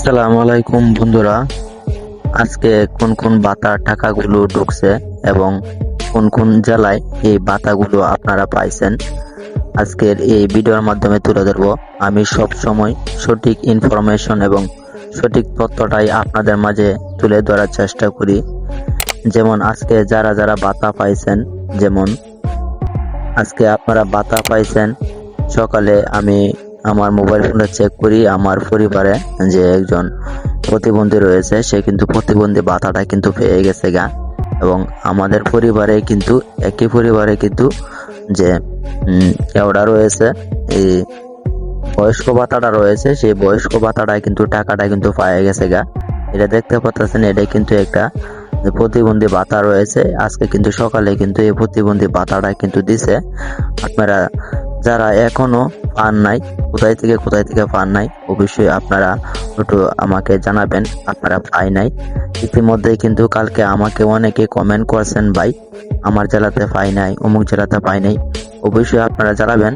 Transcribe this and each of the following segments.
আসসালামু আলাইকুম বন্ধুরা। আজকে কোন কোন বাতার টাকাগুলো ঢুকছে এবং কোন কোন জেলায় এই বাতাগুলো আপনারা পাইছেন আজকের এই ভিডিওর মাধ্যমে তুলে ধরবো। আমি সব সময় সঠিক ইনফরমেশন এবং সঠিক তথ্যটাই আপনাদের মাঝে তুলে ধরার চেষ্টা করি। যেমন আজকে যারা যারা বাতা পাইছেন, যেমন আজকে আপনারা বাতা পাইছেন, সকালে আমি আমার মোবাইল ফোনটা চেক করি, আমার পরিবারে যে একজন প্রতিবন্ধী রয়েছে সে কিন্তু প্রতিবন্ধী ভাতাটা কিন্তু পেয়ে গেছে গা। এবং আমাদের পরিবারে কিন্তু একই পরিবারে কিন্তু যে কেওড়া রয়েছে, এই বয়স্ক ভাতাটা রয়েছে, সেই বয়স্ক ভাতাটা কিন্তু টাকাটা কিন্তু পেয়ে গেছে গা। এটা দেখতে পাচ্ছেন, এটা কিন্তু একটা প্রতিবন্ধী ভাতা রয়েছে। আজকে কিন্তু সকালে কিন্তু এই প্রতিবন্ধী ভাতাটা কিন্তু দিছে। আপনারা যারা এখনো পান নাই, কোথায় থেকে পান নাই, অবশ্যই আপনারা একটু আমাকে জানাবেন আপনারা পাই নাই। ইতিমধ্যে কিন্তু কালকে আমাকে অনেকে কমেন্ট করছেন, ভাই আমার জেলাতে পাই নাই, অমুক জেলাতে পাই নাই। অবশ্যই আপনারা জানাবেন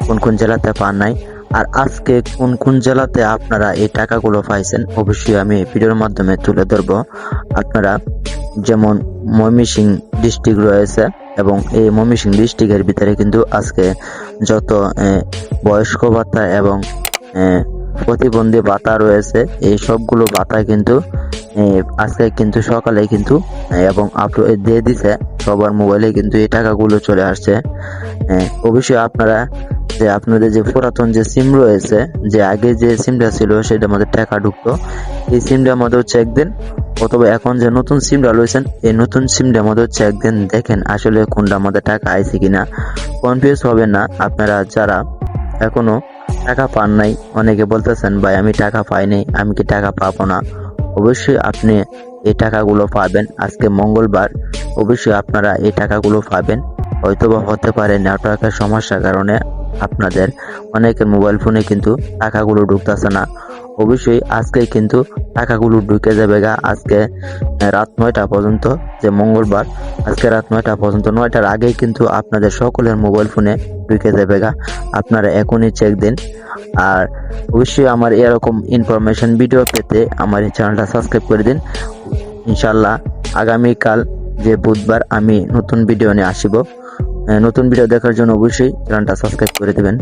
কোন কোন জেলাতে পান নাই, আর আজকে কোন কোন জেলাতে আপনারা এই টাকাগুলো পাইছেন অবশ্যই আমি ভিডিওর মাধ্যমে তুলে ধরবো। আপনারা যেমন ময়মনসিংহ ডিস্ট্রিক্ট রয়েছে এবং এই ময়মনসিংহ ডিস্ট্রিক্টের ভিতরে কিন্তু আজকে যত বয়স্ক ভাতা এবং প্রতিবন্ধী ভাতা রয়েছে, এই সবগুলো ভাতা কিন্তু আজকে কিন্তু সকালে কিন্তু এবং আপলোড দিয়ে দিছে সবার মোবাইলে, কিন্তু এই টাকাগুলো চলে আসছে। অবশ্যই আপনারা যে আপনাদের যে পুরাতন যে সিম রয়েছে, যে আগে যে সিমটা ছিল সেটার মধ্যে টাকা ঢুকতো, এই সিমটার মধ্যে চেক দিন, অথবা এখন যে নতুন সিমটা রয়েছেন এই নতুন সিমটার মধ্যে চেক দিন, দেখেন আসলে কোনটার মধ্যে টাকা আইছে কিনা। কনফিউজ হবেন না আপনারা যারা এখনো টাকা পান নাই। অনেকে বলতেছেন, ভাই আমি টাকা পাই নাই, আমি কি টাকা পাবো না? অবশ্যই আপনি এই টাকাগুলো পাবেন। আজকে মঙ্গলবার, অবশ্যই আপনারা এই টাকাগুলো পাবেন। হয়তোবা হতে পারে নেটওয়ার্কের সমস্যার কারণে আপনাদের অনেকের মোবাইল ফোনে কিন্তু টাকাগুলো ঢুকতেছে না। অবশ্যই আজকে কিন্তু টাকাগুলো ঢুকে যাবে গা। আজকে রাত 9টা পর্যন্ত, যে মঙ্গলবার, আজকে রাত 9টা পর্যন্ত, 9টার আগেই কিন্তু আপনাদের সকলের মোবাইল ফোনে ঢুকে যাবে গা। আপনারা এখনই চেক দিন। আর অবশ্যই আমার এরকম ইনফরমেশন ভিডিও পেতে আমার এই চ্যানেলটা সাবস্ক্রাইব করে দিন। ইনশাল্লাহ আগামীকাল যে বুধবার আমি নতুন ভিডিও নিয়ে আসিব। নতুন ভিডিও দেখার জন্য অবশ্যই চ্যানেলটা সাবস্ক্রাইব করে দেবেন।